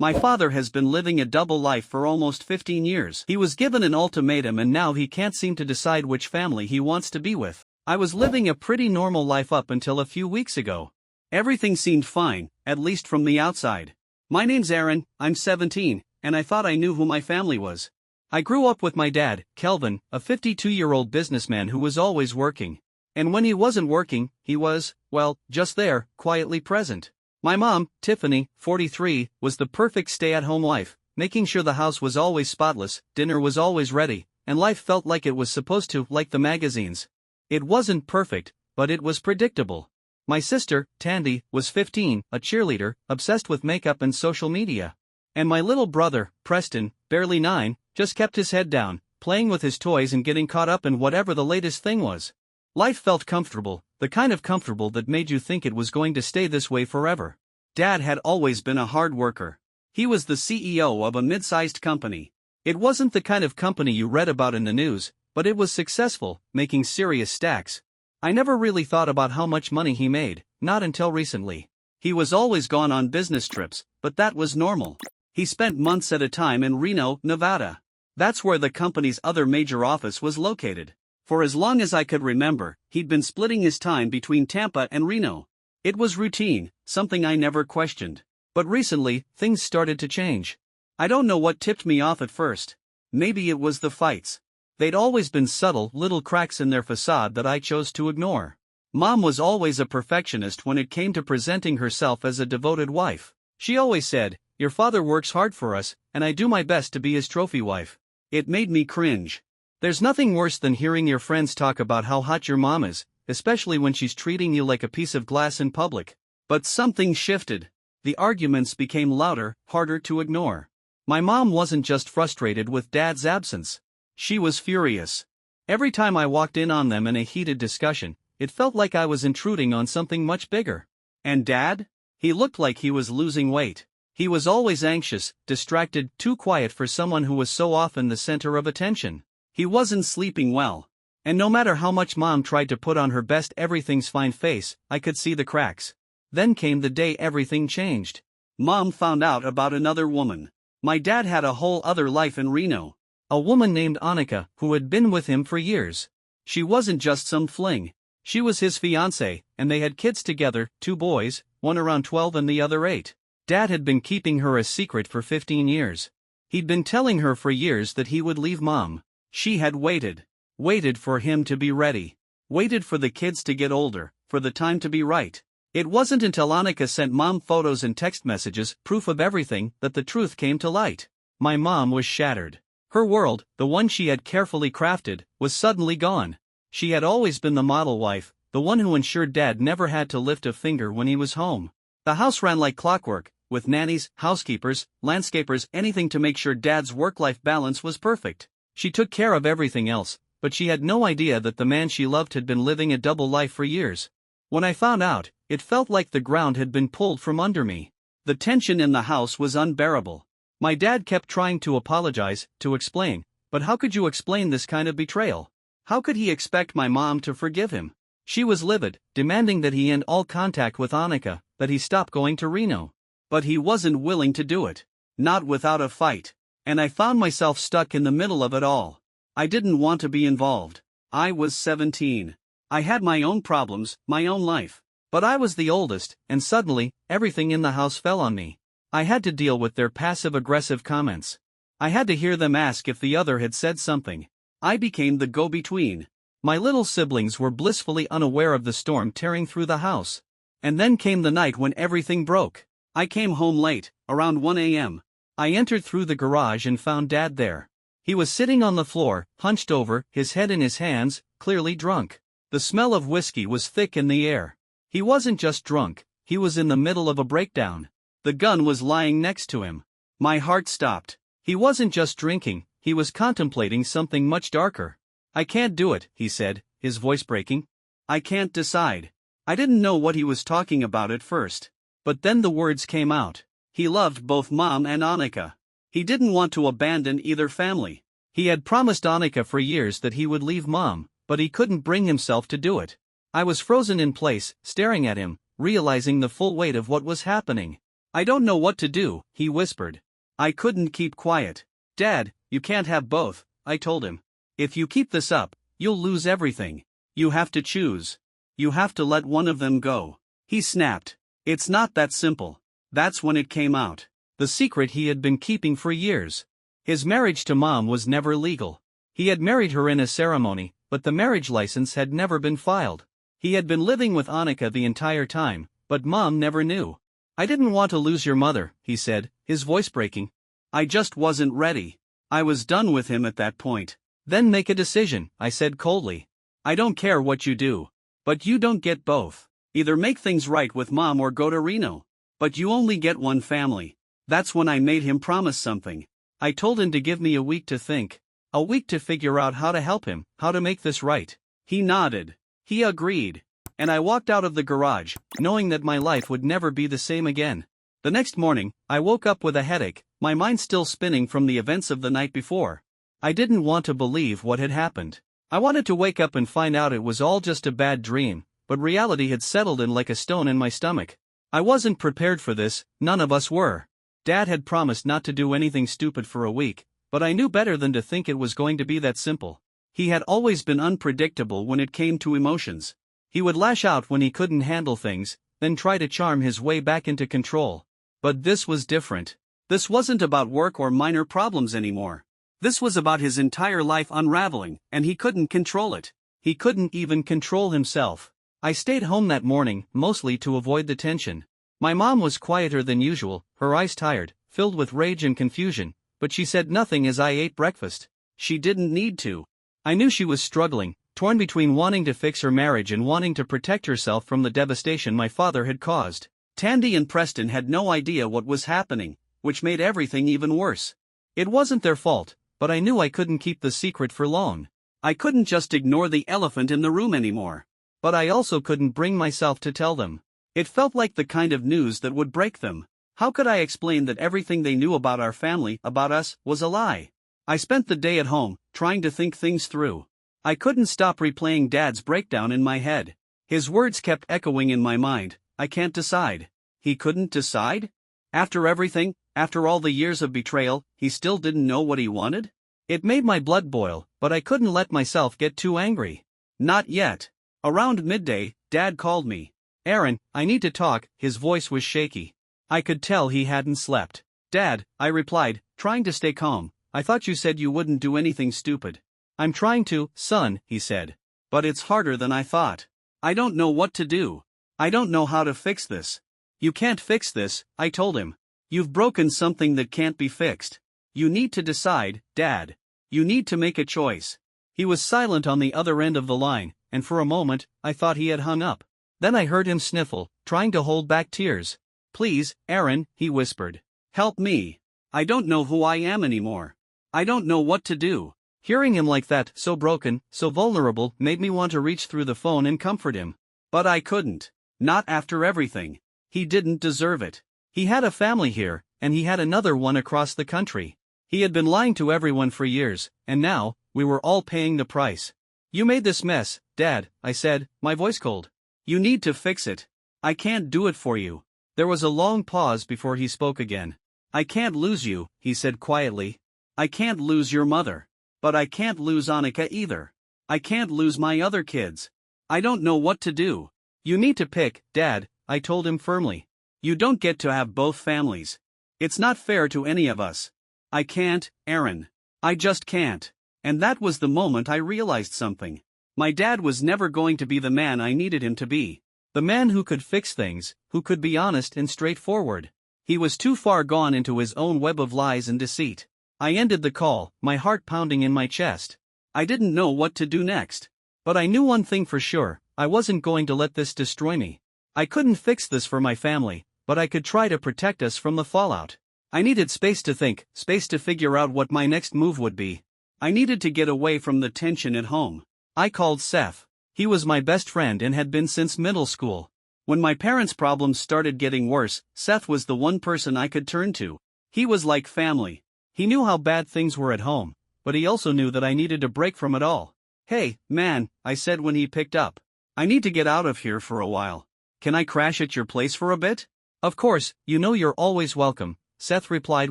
My father has been living a double life for almost 15 years. He was given an ultimatum and now he can't seem to decide which family he wants to be with. I was living a pretty normal life up until a few weeks ago. Everything seemed fine, at least from the outside. My name's Aaron, I'm 17, and I thought I knew who my family was. I grew up with my dad, Kelvin, a 52-year-old businessman who was always working. And when he wasn't working, he was, well, just there, quietly present. My mom, Tiffany, 43, was the perfect stay-at-home wife, making sure the house was always spotless, dinner was always ready, and life felt like it was supposed to, like the magazines. It wasn't perfect, but it was predictable. My sister, Tandy, was 15, a cheerleader, obsessed with makeup and social media. And my little brother, Preston, barely 9, just kept his head down, playing with his toys and getting caught up in whatever the latest thing was. Life felt comfortable, the kind of comfortable that made you think it was going to stay this way forever. Dad had always been a hard worker. He was the CEO of a mid-sized company. It wasn't the kind of company you read about in the news, but it was successful, making serious stacks. I never really thought about how much money he made, not until recently. He was always gone on business trips, but that was normal. He spent months at a time in Reno, Nevada. That's where the company's other major office was located. For as long as I could remember, he'd been splitting his time between Tampa and Reno. It was routine, something I never questioned. But recently, things started to change. I don't know what tipped me off at first. Maybe it was the fights. They'd always been subtle little cracks in their facade that I chose to ignore. Mom was always a perfectionist when it came to presenting herself as a devoted wife. She always said, "Your father works hard for us, and I do my best to be his trophy wife." It made me cringe. There's nothing worse than hearing your friends talk about how hot your mom is, especially when she's treating you like a piece of glass in public. But something shifted. The arguments became louder, harder to ignore. My mom wasn't just frustrated with Dad's absence. She was furious. Every time I walked in on them in a heated discussion, it felt like I was intruding on something much bigger. And Dad? He looked like he was losing weight. He was always anxious, distracted, too quiet for someone who was so often the center of attention. He wasn't sleeping well. And no matter how much Mom tried to put on her best everything's fine face, I could see the cracks. Then came the day everything changed. Mom found out about another woman. My dad had a whole other life in Reno. A woman named Annika, who had been with him for years. She wasn't just some fling. She was his fiancée, and they had kids together, 2 boys, one around 12 and the other 8. Dad had been keeping her a secret for 15 years. He'd been telling her for years that he would leave Mom. She had waited. Waited for him to be ready. Waited for the kids to get older, for the time to be right. It wasn't until Annika sent Mom photos and text messages, proof of everything, that the truth came to light. My mom was shattered. Her world, the one she had carefully crafted, was suddenly gone. She had always been the model wife, the one who ensured Dad never had to lift a finger when he was home. The house ran like clockwork, with nannies, housekeepers, landscapers, anything to make sure Dad's work-life balance was perfect. She took care of everything else, but she had no idea that the man she loved had been living a double life for years. When I found out, it felt like the ground had been pulled from under me. The tension in the house was unbearable. My dad kept trying to apologize, to explain, but how could you explain this kind of betrayal? How could he expect my mom to forgive him? She was livid, demanding that he end all contact with Annika, that he stop going to Reno. But he wasn't willing to do it. Not without a fight. And I found myself stuck in the middle of it all. I didn't want to be involved. I was 17. I had my own problems, my own life. But I was the oldest, and suddenly, everything in the house fell on me. I had to deal with their passive-aggressive comments. I had to hear them ask if the other had said something. I became the go-between. My little siblings were blissfully unaware of the storm tearing through the house. And then came the night when everything broke. I came home late, around 1 a.m. I entered through the garage and found Dad there. He was sitting on the floor, hunched over, his head in his hands, clearly drunk. The smell of whiskey was thick in the air. He wasn't just drunk, he was in the middle of a breakdown. The gun was lying next to him. My heart stopped. He wasn't just drinking, he was contemplating something much darker. "I can't do it," he said, his voice breaking. "I can't decide." I didn't know what he was talking about at first. But then the words came out. He loved both Mom and Annika. He didn't want to abandon either family. He had promised Annika for years that he would leave Mom, but he couldn't bring himself to do it. I was frozen in place, staring at him, realizing the full weight of what was happening. I don't know what to do, he whispered. I couldn't keep quiet. Dad, you can't have both, I told him. If you keep this up, you'll lose everything. You have to choose. You have to let one of them go. He snapped. It's not that simple. That's when it came out. The secret he had been keeping for years. His marriage to Mom was never legal. He had married her in a ceremony, but the marriage license had never been filed. He had been living with Annika the entire time, but Mom never knew. I didn't want to lose your mother, he said, his voice breaking. I just wasn't ready. I was done with him at that point. Then make a decision, I said coldly. I don't care what you do. But you don't get both. Either make things right with Mom or go to Reno. But you only get one family. That's when I made him promise something. I told him to give me a week to think. A week to figure out how to help him, how to make this right. He nodded. He agreed. And I walked out of the garage, knowing that my life would never be the same again. The next morning, I woke up with a headache, my mind still spinning from the events of the night before. I didn't want to believe what had happened. I wanted to wake up and find out it was all just a bad dream, but reality had settled in like a stone in my stomach. I wasn't prepared for this, none of us were. Dad had promised not to do anything stupid for a week, but I knew better than to think it was going to be that simple. He had always been unpredictable when it came to emotions. He would lash out when he couldn't handle things, then try to charm his way back into control. But this was different. This wasn't about work or minor problems anymore. This was about his entire life unraveling, and he couldn't control it. He couldn't even control himself. I stayed home that morning, mostly to avoid the tension. My mom was quieter than usual, her eyes tired, filled with rage and confusion, but she said nothing as I ate breakfast. She didn't need to. I knew she was struggling, torn between wanting to fix her marriage and wanting to protect herself from the devastation my father had caused. Tandy and Preston had no idea what was happening, which made everything even worse. It wasn't their fault, but I knew I couldn't keep the secret for long. I couldn't just ignore the elephant in the room anymore. But I also couldn't bring myself to tell them. It felt like the kind of news that would break them. How could I explain that everything they knew about our family, about us, was a lie? I spent the day at home, trying to think things through. I couldn't stop replaying Dad's breakdown in my head. His words kept echoing in my mind. I can't decide. He couldn't decide? After everything, after all the years of betrayal, he still didn't know what he wanted? It made my blood boil, but I couldn't let myself get too angry. Not yet. Around midday, Dad called me. Aaron, I need to talk, his voice was shaky. I could tell he hadn't slept. Dad, I replied, trying to stay calm, I thought you said you wouldn't do anything stupid. I'm trying to, son, he said. But it's harder than I thought. I don't know what to do. I don't know how to fix this. You can't fix this, I told him. You've broken something that can't be fixed. You need to decide, Dad. You need to make a choice. He was silent on the other end of the line, and for a moment, I thought he had hung up. Then I heard him sniffle, trying to hold back tears. Please, Aaron, he whispered. Help me. I don't know who I am anymore. I don't know what to do. Hearing him like that, so broken, so vulnerable, made me want to reach through the phone and comfort him. But I couldn't. Not after everything. He didn't deserve it. He had a family here, and he had another one across the country. He had been lying to everyone for years, and now, we were all paying the price. You made this mess, Dad, I said, my voice cold. You need to fix it. I can't do it for you. There was a long pause before he spoke again. I can't lose you, he said quietly. I can't lose your mother. But I can't lose Annika either. I can't lose my other kids. I don't know what to do. You need to pick, Dad, I told him firmly. You don't get to have both families. It's not fair to any of us. I can't, Aaron. I just can't. And that was the moment I realized something. My dad was never going to be the man I needed him to be. The man who could fix things, who could be honest and straightforward. He was too far gone into his own web of lies and deceit. I ended the call, my heart pounding in my chest. I didn't know what to do next. But I knew one thing for sure, I wasn't going to let this destroy me. I couldn't fix this for my family, but I could try to protect us from the fallout. I needed space to think, space to figure out what my next move would be. I needed to get away from the tension at home. I called Seth. He was my best friend and had been since middle school. When my parents' problems started getting worse, Seth was the one person I could turn to. He was like family. He knew how bad things were at home, but he also knew that I needed a break from it all. Hey, man, I said when he picked up. I need to get out of here for a while. Can I crash at your place for a bit? Of course, you know you're always welcome, Seth replied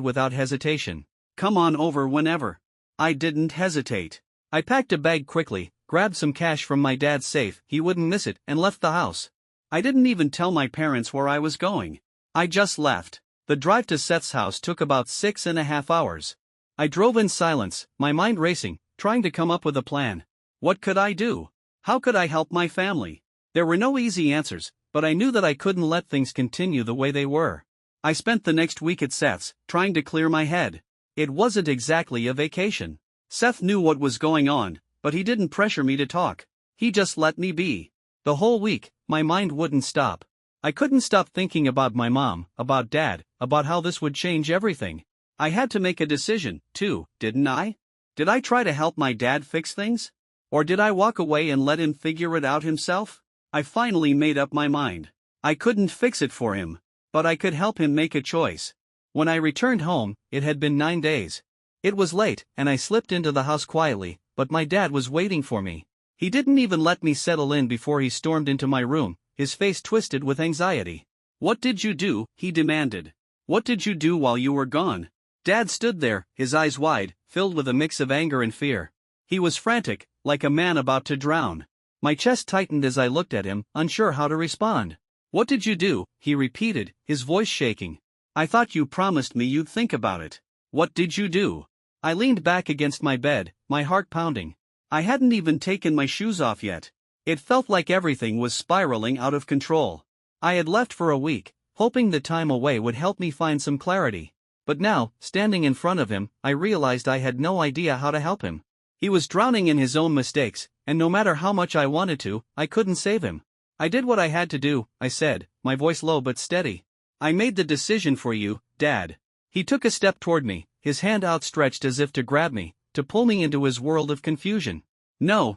without hesitation. Come on over whenever. I didn't hesitate. I packed a bag quickly, grabbed some cash from my dad's safe, he wouldn't miss it, and left the house. I didn't even tell my parents where I was going. I just left. The drive to Seth's house took about 6.5 hours. I drove in silence, my mind racing, trying to come up with a plan. What could I do? How could I help my family? There were no easy answers, but I knew that I couldn't let things continue the way they were. I spent the next week at Seth's, trying to clear my head. It wasn't exactly a vacation. Seth knew what was going on, but he didn't pressure me to talk. He just let me be. The whole week, my mind wouldn't stop. I couldn't stop thinking about my mom, about Dad, about how this would change everything. I had to make a decision, too, didn't I? Did I try to help my dad fix things? Or did I walk away and let him figure it out himself? I finally made up my mind. I couldn't fix it for him, but I could help him make a choice. When I returned home, it had been 9 days. It was late, and I slipped into the house quietly, but my dad was waiting for me. He didn't even let me settle in before he stormed into my room, his face twisted with anxiety. What did you do? He demanded. What did you do while you were gone? Dad stood there, his eyes wide, filled with a mix of anger and fear. He was frantic, like a man about to drown. My chest tightened as I looked at him, unsure how to respond. What did you do? He repeated, his voice shaking. I thought you promised me you'd think about it. What did you do? I leaned back against my bed, my heart pounding. I hadn't even taken my shoes off yet. It felt like everything was spiraling out of control. I had left for a week, hoping the time away would help me find some clarity. But now, standing in front of him, I realized I had no idea how to help him. He was drowning in his own mistakes, and no matter how much I wanted to, I couldn't save him. I did what I had to do, I said, my voice low but steady. I made the decision for you, Dad. He took a step toward me, his hand outstretched as if to grab me, to pull me into his world of confusion. No,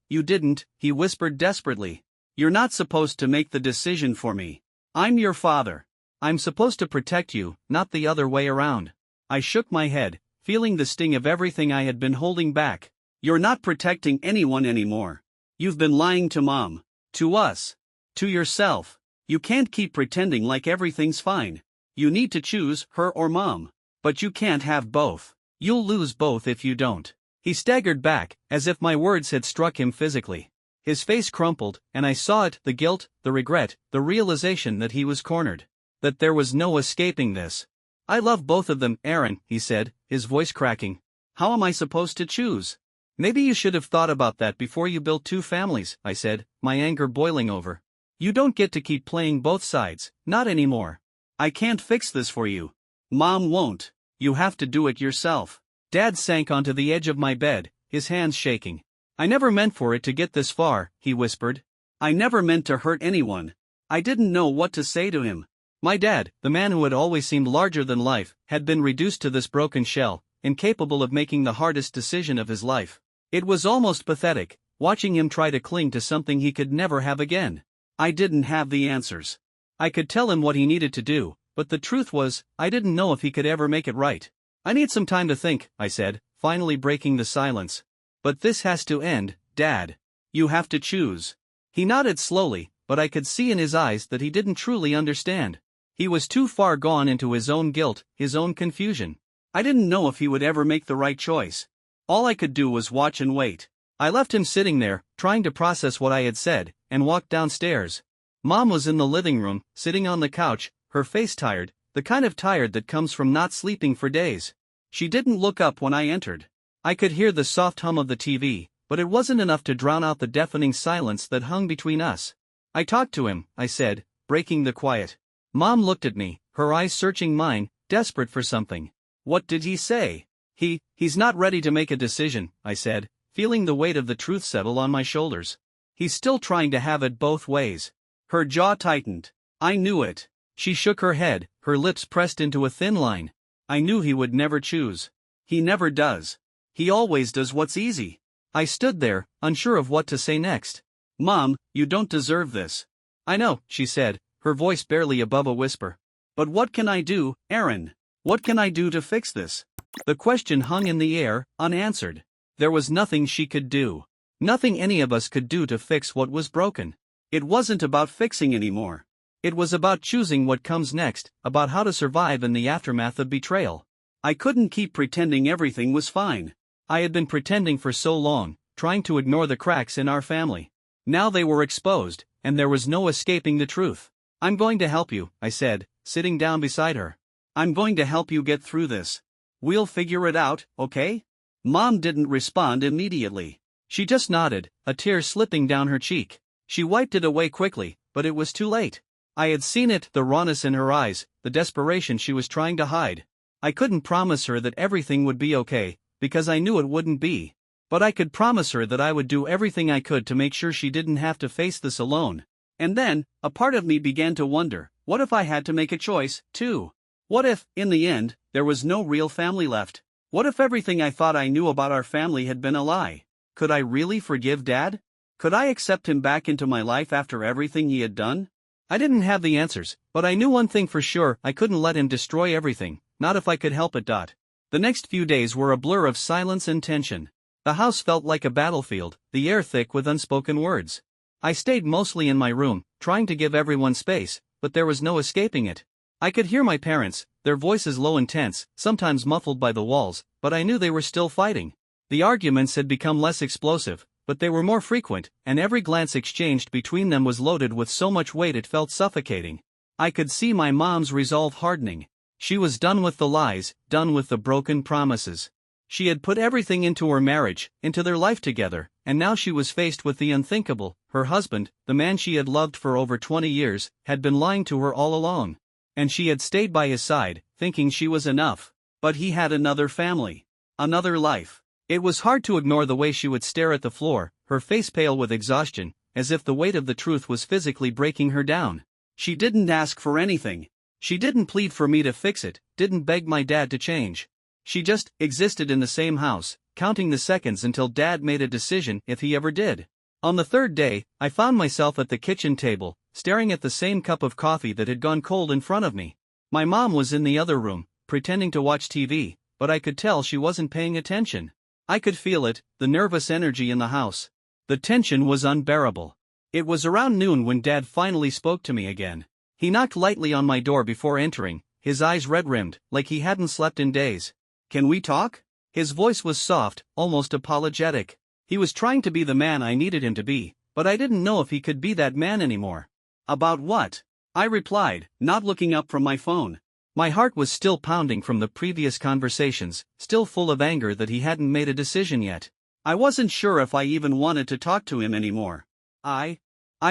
you didn't, he whispered desperately. You're not supposed to make the decision for me. I'm your father. I'm supposed to protect you, not the other way around. I shook my head, feeling the sting of everything I had been holding back. You're not protecting anyone anymore. You've been lying to Mom. To us. To yourself. You can't keep pretending like everything's fine. You need to choose her or Mom. But you can't have both. You'll lose both if you don't. He staggered back, as if my words had struck him physically. His face crumpled, and I saw it, the guilt, the regret, the realization that he was cornered. That there was no escaping this. I love both of them, Aaron, he said, his voice cracking. How am I supposed to choose? Maybe you should have thought about that before you built 2 families, I said, my anger boiling over. You don't get to keep playing both sides, not anymore. I can't fix this for you. Mom won't. You have to do it yourself. Dad sank onto the edge of my bed, his hands shaking. I never meant for it to get this far, he whispered. I never meant to hurt anyone. I didn't know what to say to him. My dad, the man who had always seemed larger than life, had been reduced to this broken shell, incapable of making the hardest decision of his life. It was almost pathetic, watching him try to cling to something he could never have again. I didn't have the answers. I could tell him what he needed to do, but the truth was, I didn't know if he could ever make it right. I need some time to think, I said, finally breaking the silence. But this has to end, Dad. You have to choose. He nodded slowly, but I could see in his eyes that he didn't truly understand. He was too far gone into his own guilt, his own confusion. I didn't know if he would ever make the right choice. All I could do was watch and wait. I left him sitting there, trying to process what I had said, and walked downstairs. Mom was in the living room, sitting on the couch, her face tired, the kind of tired that comes from not sleeping for days. She didn't look up when I entered. I could hear the soft hum of the TV, but it wasn't enough to drown out the deafening silence that hung between us. I talked to him, I said, breaking the quiet. Mom looked at me, her eyes searching mine, desperate for something. What did he say? He's not ready to make a decision, I said, feeling the weight of the truth settle on my shoulders. He's still trying to have it both ways. Her jaw tightened. I knew it. She shook her head, her lips pressed into a thin line. I knew he would never choose. He never does. He always does what's easy. I stood there, unsure of what to say next. Mom, you don't deserve this. I know, she said, her voice barely above a whisper. But what can I do, Aaron? What can I do to fix this? The question hung in the air, unanswered. There was nothing she could do. Nothing any of us could do to fix what was broken. It wasn't about fixing anymore. It was about choosing what comes next, about how to survive in the aftermath of betrayal. I couldn't keep pretending everything was fine. I had been pretending for so long, trying to ignore the cracks in our family. Now they were exposed, and there was no escaping the truth. "I'm going to help you," I said, sitting down beside her. "I'm going to help you get through this. We'll figure it out, okay?" Mom didn't respond immediately. She just nodded, a tear slipping down her cheek. She wiped it away quickly, but it was too late. I had seen it, the rawness in her eyes, the desperation she was trying to hide. I couldn't promise her that everything would be okay, because I knew it wouldn't be. But I could promise her that I would do everything I could to make sure she didn't have to face this alone. And then, a part of me began to wonder, what if I had to make a choice, too? What if, in the end, there was no real family left? What if everything I thought I knew about our family had been a lie? Could I really forgive Dad? Could I accept him back into my life after everything he had done? I didn't have the answers, but I knew one thing for sure: I couldn't let him destroy everything, not if I could help it. The next few days were a blur of silence and tension. The house felt like a battlefield, the air thick with unspoken words. I stayed mostly in my room, trying to give everyone space, but there was no escaping it. I could hear my parents, their voices low and tense, sometimes muffled by the walls, but I knew they were still fighting. The arguments had become less explosive, but they were more frequent, and every glance exchanged between them was loaded with so much weight it felt suffocating. I could see my mom's resolve hardening. She was done with the lies, done with the broken promises. She had put everything into her marriage, into their life together, and now she was faced with the unthinkable. Her husband, the man she had loved for over 20 years, had been lying to her all along. And she had stayed by his side, thinking she was enough. But he had another family. Another life. It was hard to ignore the way she would stare at the floor, her face pale with exhaustion, as if the weight of the truth was physically breaking her down. She didn't ask for anything. She didn't plead for me to fix it, didn't beg my dad to change. She just existed in the same house, counting the seconds until Dad made a decision, if he ever did. On the third day, I found myself at the kitchen table, staring at the same cup of coffee that had gone cold in front of me. My mom was in the other room, pretending to watch TV, but I could tell she wasn't paying attention. I could feel it, the nervous energy in the house. The tension was unbearable. It was around noon when Dad finally spoke to me again. He knocked lightly on my door before entering, his eyes red-rimmed, like he hadn't slept in days. "Can we talk?" His voice was soft, almost apologetic. He was trying to be the man I needed him to be, but I didn't know if he could be that man anymore. "About what?" I replied, not looking up from my phone. My heart was still pounding from the previous conversations, still full of anger that he hadn't made a decision yet. I wasn't sure if I even wanted to talk to him anymore. I've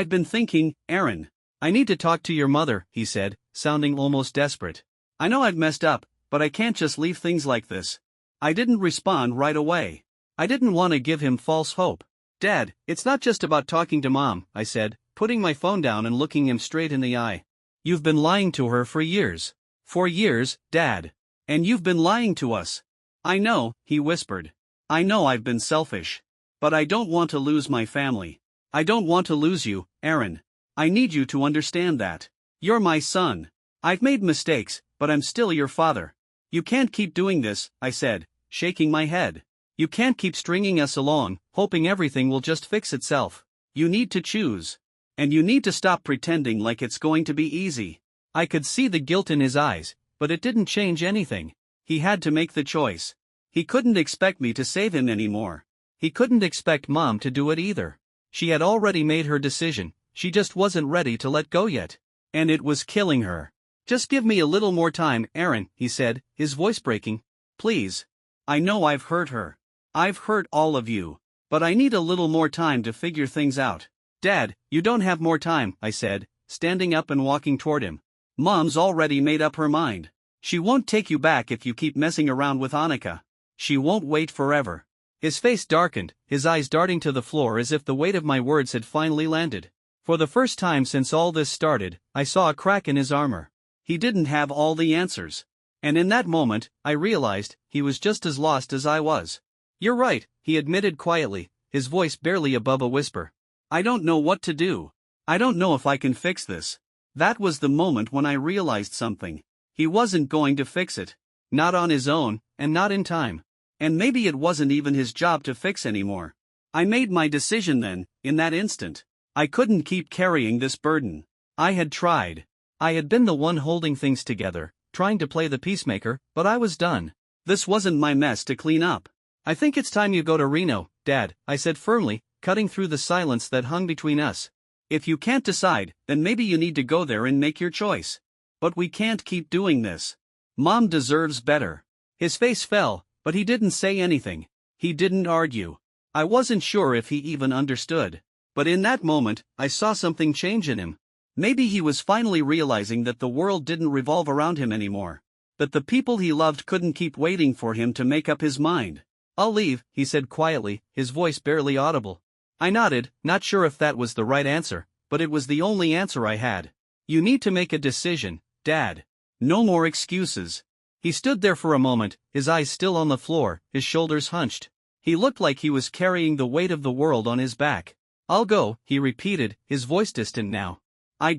been thinking, Aaron. "I need to talk to your mother," he said, sounding almost desperate. "I know I've messed up, but I can't just leave things like this." I didn't respond right away. I didn't want to give him false hope. "Dad, it's not just about talking to Mom," I said, putting my phone down and looking him straight in the eye. "You've been lying to her for years. For years, Dad. And you've been lying to us." "I know," he whispered. "I know I've been selfish. But I don't want to lose my family. I don't want to lose you, Aaron. I need you to understand that. You're my son. I've made mistakes, but I'm still your father. You can't keep doing this," I said, shaking my head. "You can't keep stringing us along, hoping everything will just fix itself. You need to choose. And you need to stop pretending like it's going to be easy." I could see the guilt in his eyes, but it didn't change anything. He had to make the choice. He couldn't expect me to save him anymore. He couldn't expect Mom to do it either. She had already made her decision, she just wasn't ready to let go yet. And it was killing her. "Just give me a little more time, Aaron," he said, his voice breaking. "Please. I know I've hurt her. I've hurt all of you. But I need a little more time to figure things out." "Dad, you don't have more time," I said, standing up and walking toward him. "Mom's already made up her mind. She won't take you back if you keep messing around with Annika. She won't wait forever." His face darkened, his eyes darting to the floor as if the weight of my words had finally landed. For the first time since all this started, I saw a crack in his armor. He didn't have all the answers. And in that moment, I realized, he was just as lost as I was. "You're right," he admitted quietly, his voice barely above a whisper. "I don't know what to do. I don't know if I can fix this." That was the moment when I realized something. He wasn't going to fix it. Not on his own, and not in time. And maybe it wasn't even his job to fix anymore. I made my decision then, in that instant. I couldn't keep carrying this burden. I had tried. I had been the one holding things together, trying to play the peacemaker, but I was done. This wasn't my mess to clean up. I think it's time you go to Reno, Dad, I said firmly, cutting through the silence that hung between us. If you can't decide, then maybe you need to go there and make your choice. But we can't keep doing this. Mom deserves better. His face fell, but he didn't say anything. He didn't argue. I wasn't sure if he even understood. But in that moment, I saw something change in him. Maybe he was finally realizing that the world didn't revolve around him anymore. That the people he loved couldn't keep waiting for him to make up his mind. I'll leave, he said quietly, his voice barely audible. I nodded, not sure if that was the right answer, but it was the only answer I had. You need to make a decision, Dad. No more excuses. He stood there for a moment, his eyes still on the floor, his shoulders hunched. He looked like he was carrying the weight of the world on his back. I'll go, he repeated, his voice distant now. I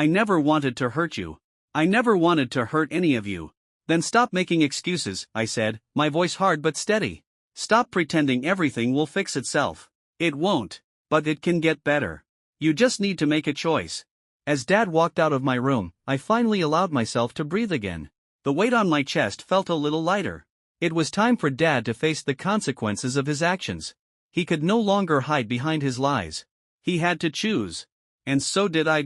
never wanted to hurt you. I never wanted to hurt any of you. Then stop making excuses, I said, my voice hard but steady. Stop pretending everything will fix itself. It won't, but it can get better. You just need to make a choice. As Dad walked out of my room, I finally allowed myself to breathe again. The weight on my chest felt a little lighter. It was time for Dad to face the consequences of his actions. He could no longer hide behind his lies. He had to choose. And so did I.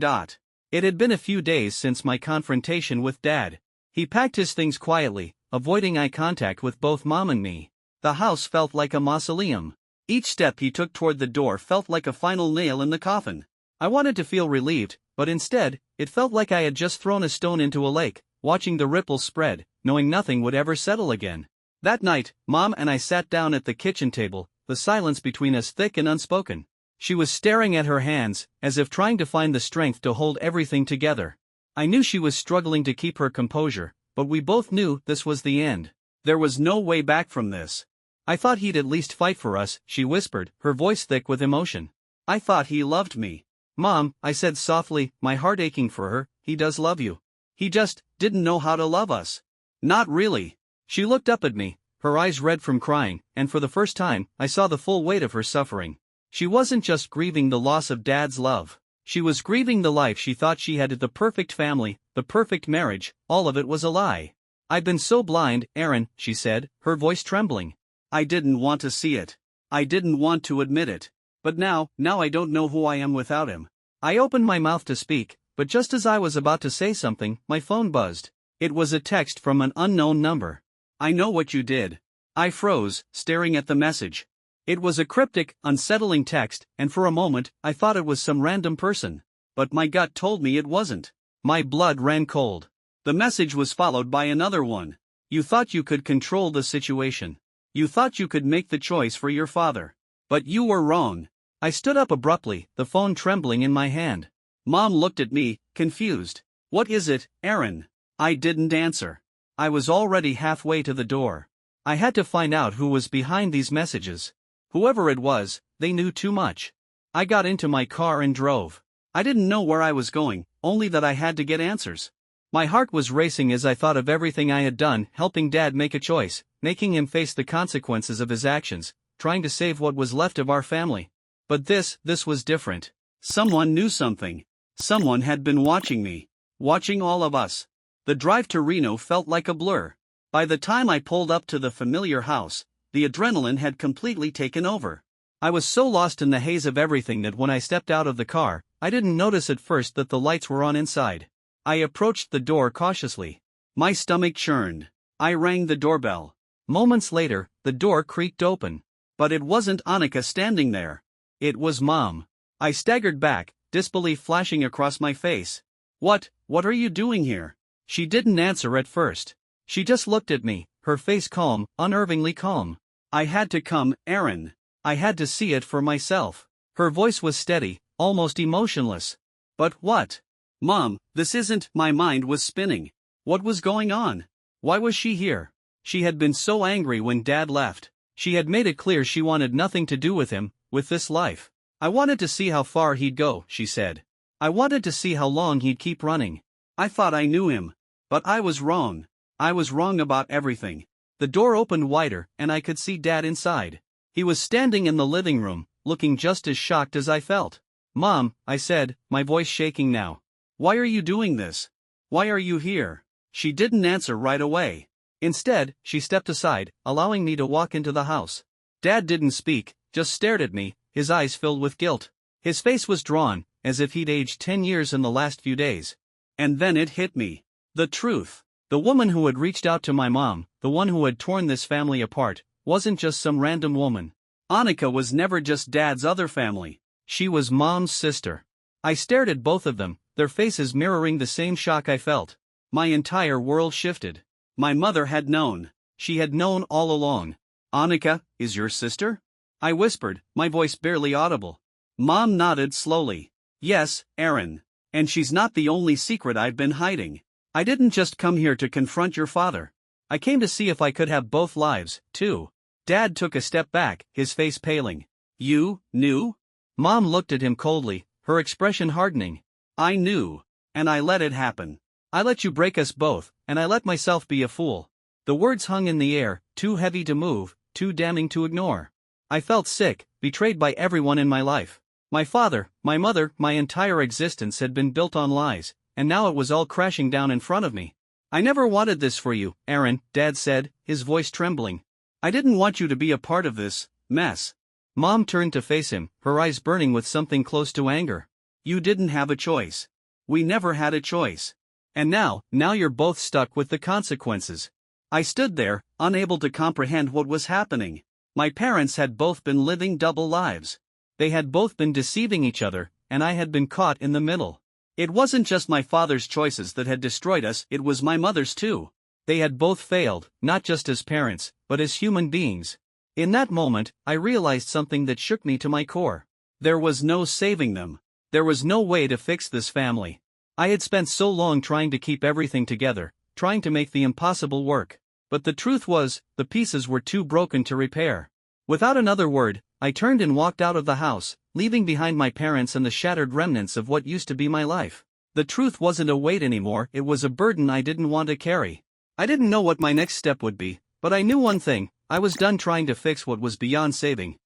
It had been a few days since my confrontation with Dad. He packed his things quietly, avoiding eye contact with both Mom and me. The house felt like a mausoleum. Each step he took toward the door felt like a final nail in the coffin. I wanted to feel relieved, but instead, it felt like I had just thrown a stone into a lake, watching the ripples spread, knowing nothing would ever settle again. That night, Mom and I sat down at the kitchen table, the silence between us thick and unspoken. She was staring at her hands, as if trying to find the strength to hold everything together. I knew she was struggling to keep her composure, but we both knew this was the end. There was no way back from this. I thought he'd at least fight for us, she whispered, her voice thick with emotion. I thought he loved me. Mom, I said softly, my heart aching for her, he does love you. He just didn't know how to love us. Not really. She looked up at me, her eyes red from crying, and for the first time, I saw the full weight of her suffering. She wasn't just grieving the loss of Dad's love. She was grieving the life she thought she had, the perfect family, the perfect marriage, all of it was a lie. I've been so blind, Aaron, she said, her voice trembling. I didn't want to see it. I didn't want to admit it. But now I don't know who I am without him. I opened my mouth to speak, but just as I was about to say something, my phone buzzed. It was a text from an unknown number. I know what you did. I froze, staring at the message. It was a cryptic, unsettling text, and for a moment, I thought it was some random person. But my gut told me it wasn't. My blood ran cold. The message was followed by another one. You thought you could control the situation. You thought you could make the choice for your father. But you were wrong. I stood up abruptly, the phone trembling in my hand. Mom looked at me, confused. What is it, Aaron? I didn't answer. I was already halfway to the door. I had to find out who was behind these messages. Whoever it was, they knew too much. I got into my car and drove. I didn't know where I was going, only that I had to get answers. My heart was racing as I thought of everything I had done, helping Dad make a choice, making him face the consequences of his actions, trying to save what was left of our family. But this was different. Someone knew something. Someone had been watching me. Watching all of us. The drive to Reno felt like a blur. By the time I pulled up to the familiar house, the adrenaline had completely taken over. I was so lost in the haze of everything that when I stepped out of the car, I didn't notice at first that the lights were on inside. I approached the door cautiously. My stomach churned. I rang the doorbell. Moments later, the door creaked open. But it wasn't Annika standing there. It was Mom. I staggered back, disbelief flashing across my face. What are you doing here? She didn't answer at first. She just looked at me, her face calm, unnervingly calm. I had to come, Aaron. I had to see it for myself. Her voice was steady, almost emotionless. But what? Mom, this isn't. My mind was spinning. What was going on? Why was she here? She had been so angry when Dad left. She had made it clear she wanted nothing to do with him, with this life. I wanted to see how far he'd go, she said. I wanted to see how long he'd keep running. I thought I knew him. But I was wrong. I was wrong about everything. The door opened wider, and I could see Dad inside. He was standing in the living room, looking just as shocked as I felt. Mom, I said, my voice shaking now. Why are you doing this? Why are you here? She didn't answer right away. Instead, she stepped aside, allowing me to walk into the house. Dad didn't speak, just stared at me, his eyes filled with guilt. His face was drawn, as if he'd aged 10 years in the last few days. And then it hit me. The truth. The woman who had reached out to my mom, the one who had torn this family apart, wasn't just some random woman. Annika was never just Dad's other family. She was Mom's sister. I stared at both of them, their faces mirroring the same shock I felt. My entire world shifted. My mother had known. She had known all along. Annika is your sister? I whispered, my voice barely audible. Mom nodded slowly. Yes, Aaron. And she's not the only secret I've been hiding. I didn't just come here to confront your father. I came to see if I could have both lives, too. Dad took a step back, his face paling. You knew? Mom looked at him coldly, her expression hardening. I knew. And I let it happen. I let you break us both, and I let myself be a fool. The words hung in the air, too heavy to move, too damning to ignore. I felt sick, betrayed by everyone in my life. My father, my mother, my entire existence had been built on lies, and now it was all crashing down in front of me. I never wanted this for you, Aaron, Dad said, his voice trembling. I didn't want you to be a part of this mess. Mom turned to face him, her eyes burning with something close to anger. You didn't have a choice. We never had a choice. And now you're both stuck with the consequences. I stood there, unable to comprehend what was happening. My parents had both been living double lives. They had both been deceiving each other, and I had been caught in the middle. It wasn't just my father's choices that had destroyed us, it was my mother's too. They had both failed, not just as parents, but as human beings. In that moment, I realized something that shook me to my core. There was no saving them. There was no way to fix this family. I had spent so long trying to keep everything together, trying to make the impossible work. But the truth was, the pieces were too broken to repair. Without another word, I turned and walked out of the house, leaving behind my parents and the shattered remnants of what used to be my life. The truth wasn't a weight anymore, it was a burden I didn't want to carry. I didn't know what my next step would be, but I knew one thing, I was done trying to fix what was beyond saving.